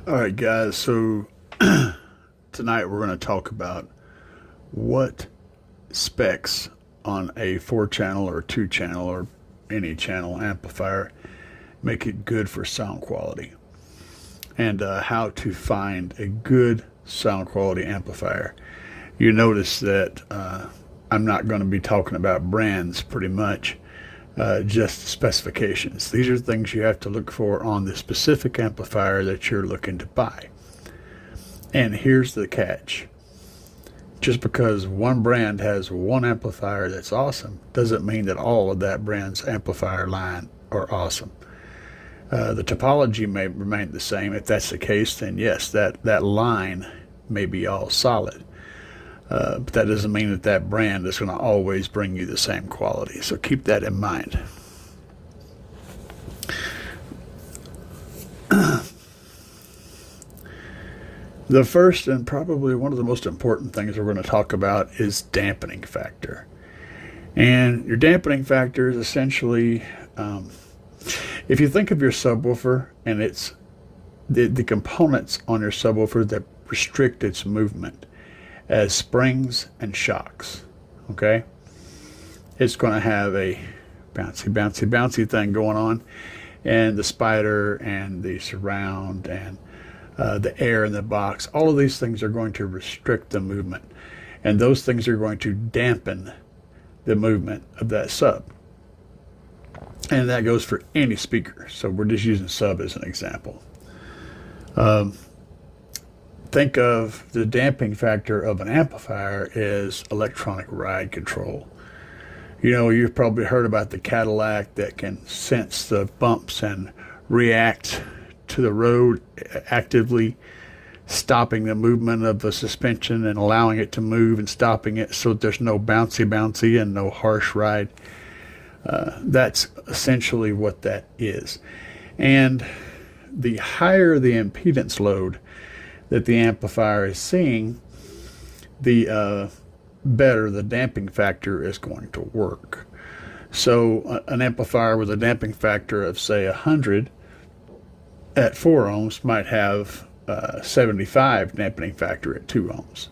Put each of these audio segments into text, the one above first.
All right, guys. So tonight we're going to talk about what specs on a 4 channel or 2 channel or any channel amplifier make it good for sound quality, and how to find a good sound quality amplifier. You notice that I'm not going to be talking about brands pretty much, just specifications. These are things you have to look for on the specific amplifier that you're looking to buy. And here's the catch. Just because one brand has one amplifier that's awesome doesn't mean that all of that brand's amplifier line are awesome. The topology may remain the same. If that's the case, then yes, that line may be all solid. But that doesn't mean that that brand is going to always bring you the same quality. So keep that in mind. The first and probably one of the most important things we're going to talk about is dampening factor. And your dampening factor is essentially, if you think of your subwoofer and it's the components on your subwoofer that restrict its movement as springs and shocks, okay? It's going to have a bouncy thing going on, and the spider and the surround and the air in the box, all of these things are going to restrict the movement, and those things are going to dampen the movement of that sub. And that goes for any speaker, so we're just using sub as an example. Think of the damping factor of an amplifier as electronic ride control. You know, you've probably heard about the Cadillac that can sense the bumps and react to the road, actively stopping the movement of the suspension and allowing it to move and stopping it so that there's no bouncy and no harsh ride. That's essentially what that is. And the higher the impedance load that the amplifier is seeing, the better the damping factor is going to work. So an amplifier with a damping factor of, say, 100 at 4 ohms might have 75 dampening factor at 2 ohms.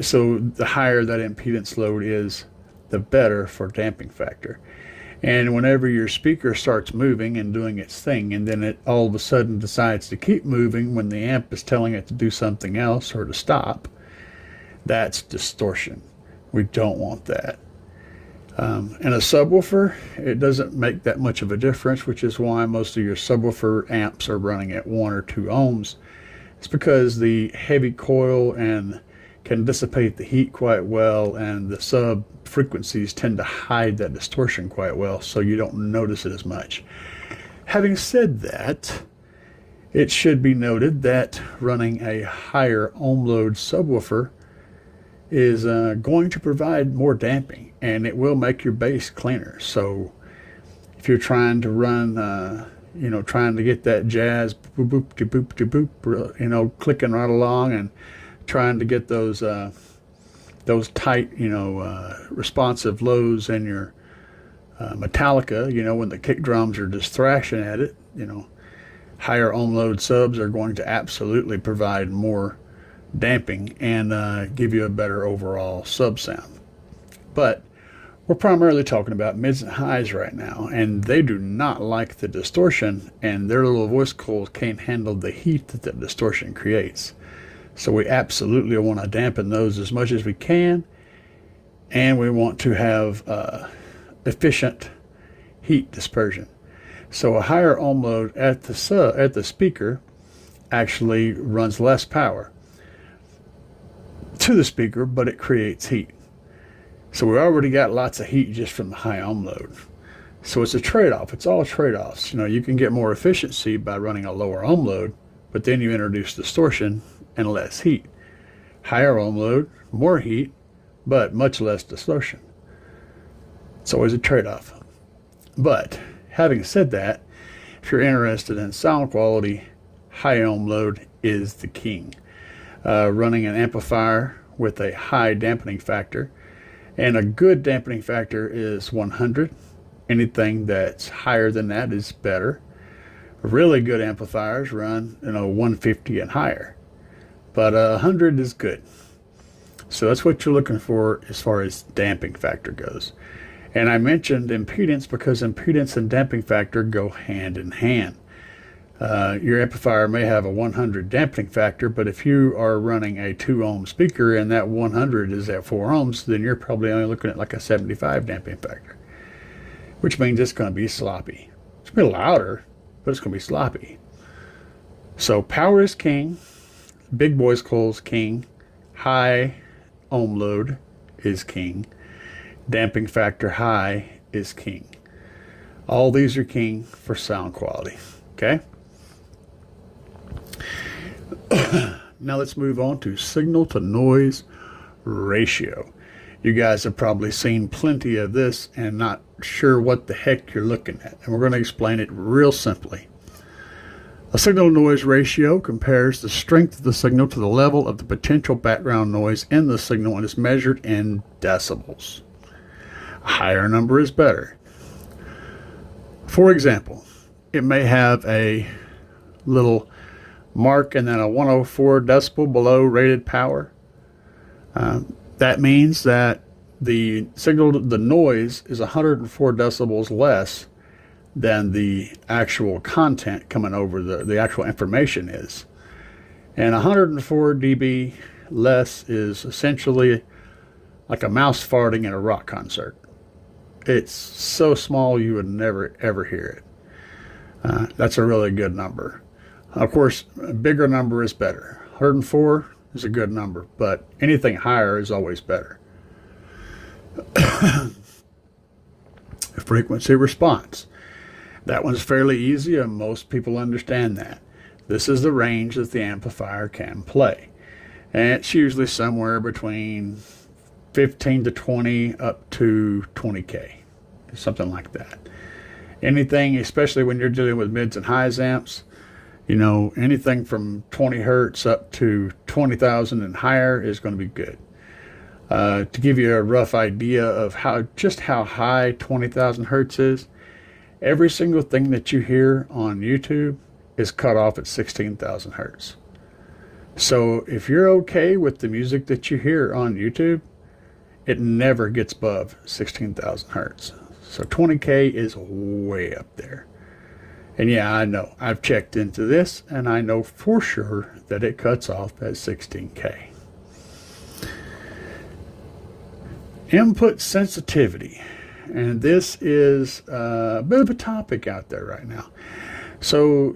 So the higher that impedance load is, the better for damping factor. And whenever your speaker starts moving and doing its thing, and then it all of a sudden decides to keep moving when the amp is telling it to do something else or to stop, that's distortion. We don't want that. In a subwoofer, it doesn't make that much of a difference, which is why most of your subwoofer amps are running at 1 or 2 ohms. It's because the heavy coil and can dissipate the heat quite well, and the sub frequencies tend to hide that distortion quite well, so you don't notice it as much. Having said that, it should be noted that running a higher ohm load subwoofer is going to provide more damping, and it will make your bass cleaner. So if you're trying to run, trying to get that jazz boop boop de boop de boop, clicking right along, and trying to get those tight, responsive lows in your Metallica, when the kick drums are just thrashing at it, higher ohm load subs are going to absolutely provide more damping and give you a better overall sub sound. But we're primarily talking about mids and highs right now, and they do not like the distortion, and their little voice coils can't handle the heat that the distortion creates. So we absolutely want to dampen those as much as we can, and we want to have efficient heat dispersion. So a higher ohm load at the speaker actually runs less power to the speaker, but it creates heat. So we already got lots of heat just from the high ohm load. So it's a trade-off. It's all trade-offs. You can get more efficiency by running a lower ohm load, but then you introduce distortion and less heat. Higher ohm load, more heat, but much less distortion. It's always a trade-off. But having said that, if you're interested in sound quality, high ohm load is the king. Running an amplifier with a high dampening factor, and a good dampening factor is 100. Anything that's higher than that is better. Really good amplifiers run 150 and higher, but 100 is good. So that's what you're looking for as far as damping factor goes. And I mentioned impedance because impedance and damping factor go hand in hand. Your amplifier may have a 100 damping factor, but if you are running a 2 ohm speaker and that 100 is at 4 ohms, then you're probably only looking at like a 75 damping factor, which means it's going to be sloppy. It's going to be louder, but it's going to be sloppy. So power is king, big boys coils king, high ohm load is king, damping factor high is king. All these are king for sound quality. Okay. Now let's move on to signal to noise ratio. You guys have probably seen plenty of this and not sure what the heck you're looking at. And we're going to explain it real simply. A signal to noise ratio compares the strength of the signal to the level of the potential background noise in the signal and is measured in decibels. A higher number is better. For example, it may have a little mark and then a 104 decibel below rated power. That means that the signal, the noise is 104 decibels less than the actual content coming over the actual information is. And 104 dB less is essentially like a mouse farting in a rock concert. It's so small you would never ever hear it. That's a really good number. Of course, a bigger number is better. 104 is a good number, but anything higher is always better. Frequency response. That one's fairly easy and most people understand that. This is the range that the amplifier can play. And it's usually somewhere between 15 to 20 up to 20K, something like that. Anything, especially when you're dealing with mids and highs amps, anything from 20 hertz up to 20,000 and higher is going to be good. To give you a rough idea of how high 20,000 hertz is, every single thing that you hear on YouTube is cut off at 16,000 hertz. So if you're okay with the music that you hear on YouTube, it never gets above 16,000 hertz. So 20K is way up there. And yeah, I know. I've checked into this, and I know for sure that it cuts off at 16K. Input sensitivity. And this is a bit of a topic out there right now. So,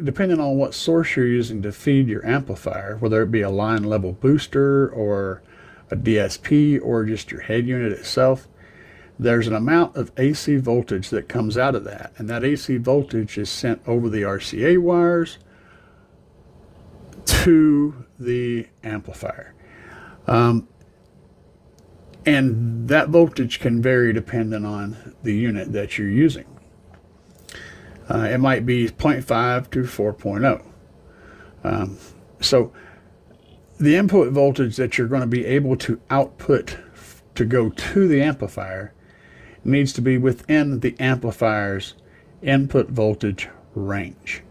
depending on what source you're using to feed your amplifier, whether it be a line level booster or a DSP or just your head unit itself, there's an amount of AC voltage that comes out of that. And that AC voltage is sent over the RCA wires to the amplifier. And that voltage can vary depending on the unit that you're using. It might be 0.5 to 4.0. So the input voltage that you're going to be able to output to go to the amplifier needs to be within the amplifier's input voltage range.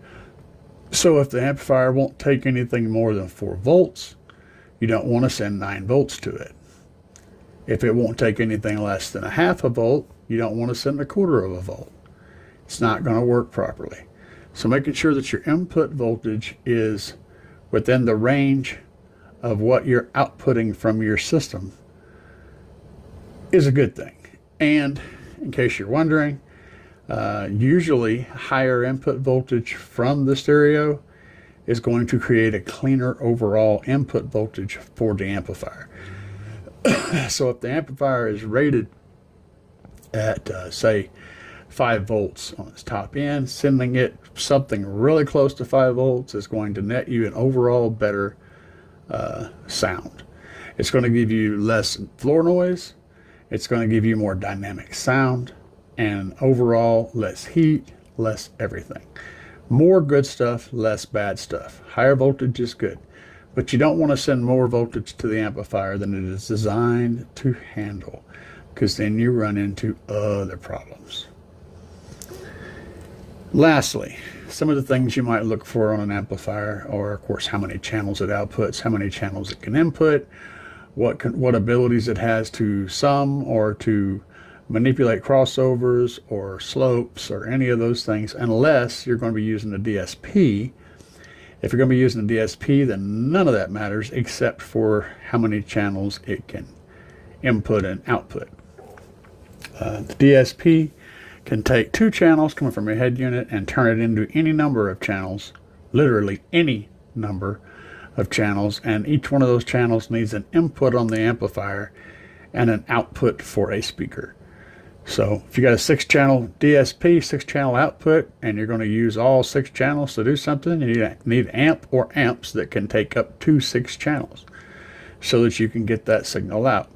So if the amplifier won't take anything more than 4 volts, you don't want to send 9 volts to it. If it won't take anything less than a half a volt, you don't want to send a quarter of a volt. It's not going to work properly. So making sure that your input voltage is within the range of what you're outputting from your system is a good thing. And in case you're wondering, usually higher input voltage from the stereo is going to create a cleaner overall input voltage for the amplifier. So if the amplifier is rated at, say, 5 volts on its top end, sending it something really close to 5 volts is going to net you an overall better sound. It's going to give you less floor noise. It's going to give you more dynamic sound, and overall less heat, less everything. More good stuff, less bad stuff. Higher voltage is good, but you don't want to send more voltage to the amplifier than it is designed to handle, because then you run into other problems. Lastly, some of the things you might look for on an amplifier are, of course, how many channels it outputs, how many channels it can input, what abilities it has to sum or to manipulate crossovers or slopes or any of those things, unless you're going to be using a DSP. If you're going to be using a DSP, then none of that matters except for how many channels it can input and output. The DSP can take 2 channels coming from your head unit and turn it into any number of channels, literally any number of channels, and each one of those channels needs an input on the amplifier and an output for a speaker. So if you got a 6-channel DSP, 6-channel output, and you're going to use all 6 channels to do something, you need amp or amps that can take up to 6 channels so that you can get that signal out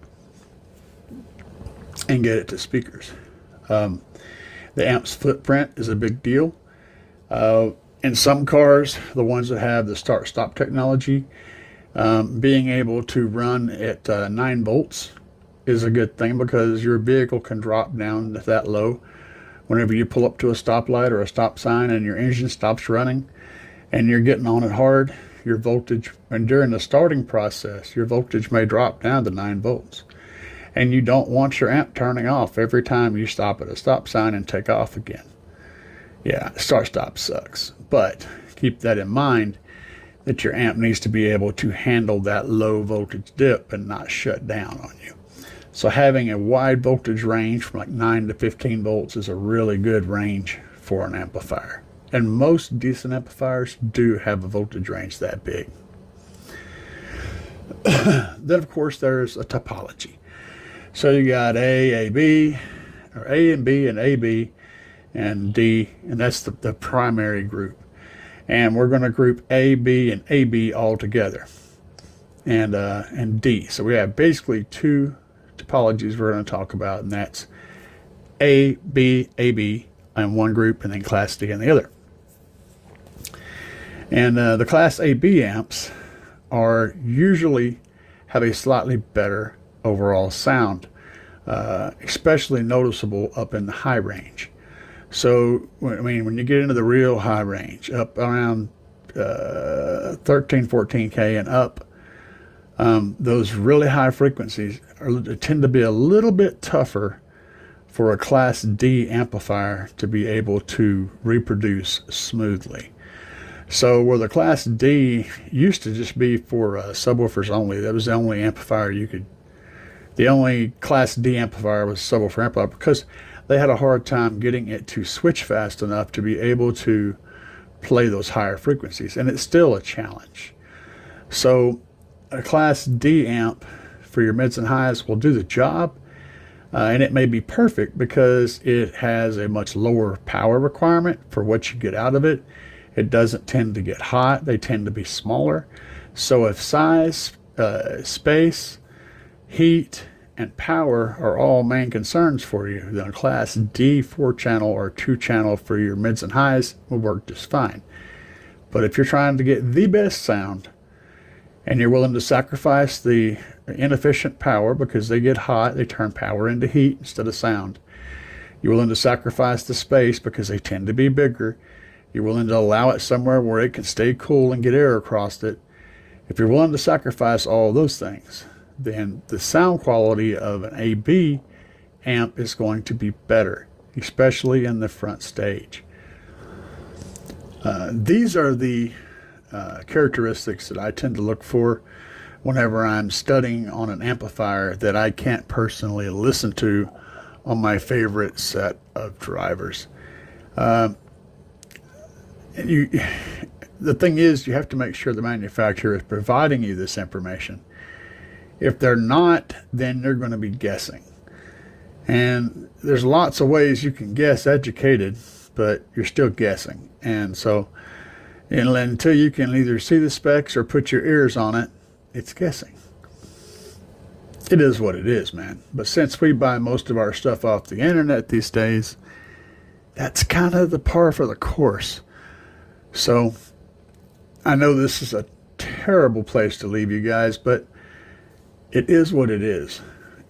and get it to speakers. The amp's footprint is a big deal. In some cars, the ones that have the start-stop technology, being able to run at 9 volts is a good thing, because your vehicle can drop down that low whenever you pull up to a stoplight or a stop sign and your engine stops running and you're getting on it hard. Your voltage, and during the starting process, your voltage may drop down to 9 volts. And you don't want your amp turning off every time you stop at a stop sign and take off again. Yeah, start-stop sucks. But keep that in mind, that your amp needs to be able to handle that low voltage dip and not shut down on you. So having a wide voltage range from like 9 to 15 volts is a really good range for an amplifier. And most decent amplifiers do have a voltage range that big. Then, of course, there's a topology. So you got A, B, or A and B and AB and D, and that's the primary group. And we're going to group A, B, and AB all together, and D. So we have basically 2 topologies we're going to talk about, and that's A, B, AB in one group, and then Class D in the other. And the Class AB amps are usually have a slightly better overall sound, especially noticeable up in the high range. So, I mean, when you get into the real high range, up around 13, 14K and up, those really high frequencies tend to be a little bit tougher for a Class D amplifier to be able to reproduce smoothly. So where the Class D used to just be for subwoofers only, that was the only amplifier you could, the only Class D amplifier was subwoofer amplifier, because they had a hard time getting it to switch fast enough to be able to play those higher frequencies, and it's still a challenge. So a Class D amp for your mids and highs will do the job, and it may be perfect because it has a much lower power requirement for what you get out of it. It doesn't tend to get hot. They tend to be smaller. So if size, space, heat, and power are all main concerns for you, then a Class D 4-channel or 2-channel for your mids and highs will work just fine. But if you're trying to get the best sound and you're willing to sacrifice the inefficient power because they get hot, they turn power into heat instead of sound. You're willing to sacrifice the space because they tend to be bigger. You're willing to allow it somewhere where it can stay cool and get air across it. If you're willing to sacrifice all those things, then the sound quality of an AB amp is going to be better, especially in the front stage. These are the characteristics that I tend to look for whenever I'm studying on an amplifier that I can't personally listen to on my favorite set of drivers. The thing is, you have to make sure the manufacturer is providing you this information. If they're not, then they're going to be guessing. And there's lots of ways you can guess educated, but you're still guessing. And so until you can either see the specs or put your ears on it, it's guessing. It is what it is, man. But since we buy most of our stuff off the internet these days, that's kind of the par for the course. So I know this is a terrible place to leave you guys, but it is what it is.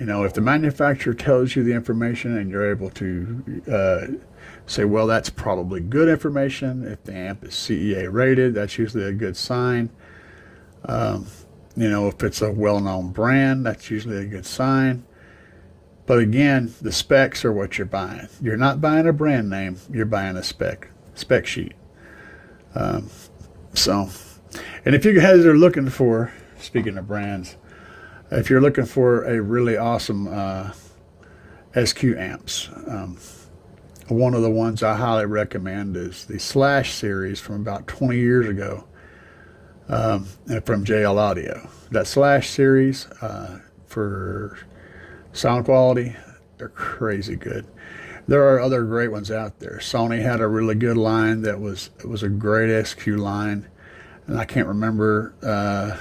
You know, if the manufacturer tells you the information and you're able to say, well, that's probably good information. If the amp is CEA rated, that's usually a good sign. You know, if it's a well-known brand, that's usually a good sign. But again, the specs are what you're buying. You're not buying a brand name, you're buying a spec sheet. And if you guys are looking for, speaking of brands, if you're looking for a really awesome SQ amps, one of the ones I highly recommend is the Slash series from about 20 years ago, from JL Audio. That Slash series for sound quality, they're crazy good. There are other great ones out there. Sony had a really good line that was a great SQ line, and I can't remember the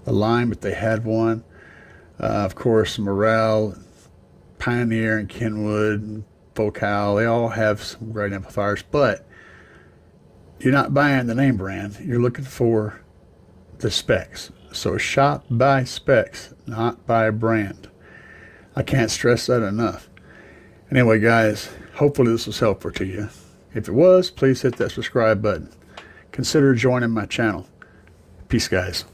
line, but they had one. Of course, Morel, Pioneer, and Kenwood, and Focal, they all have some great amplifiers, but you're not buying the name brand. You're looking for the specs. So shop by specs, not by brand. I can't stress that enough. Anyway, guys, hopefully this was helpful to you. If it was, please hit that subscribe button. Consider joining my channel. Peace, guys.